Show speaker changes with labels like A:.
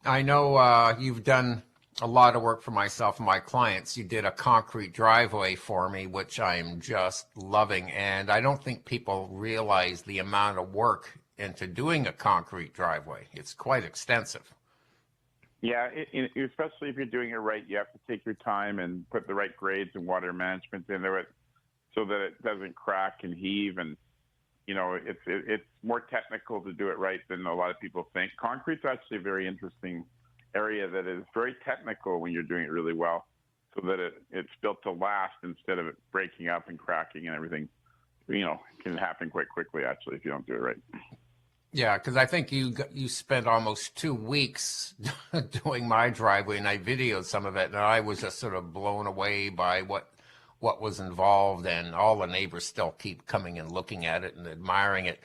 A: I know you've done a lot of work for myself and my clients. You did a concrete driveway for me, which I'm just loving. And I don't think people realize the amount of work into doing a concrete driveway. It's quite extensive.
B: Yeah, especially if you're doing it right, you have to take your time and put the right grades and water management into it so that it doesn't crack and heave. And it's more technical to do it right than a lot of people think. Concrete's actually a very interesting area that is very technical when you're doing it really well, so that it's built to last instead of it breaking up and cracking and everything. It can happen quite quickly actually if you don't do it right.
A: Yeah, because I think you spent almost 2 weeks doing my driveway, and I videoed some of it, and I was just sort of blown away by what was involved, and all the neighbors still keep coming and looking at it and admiring it.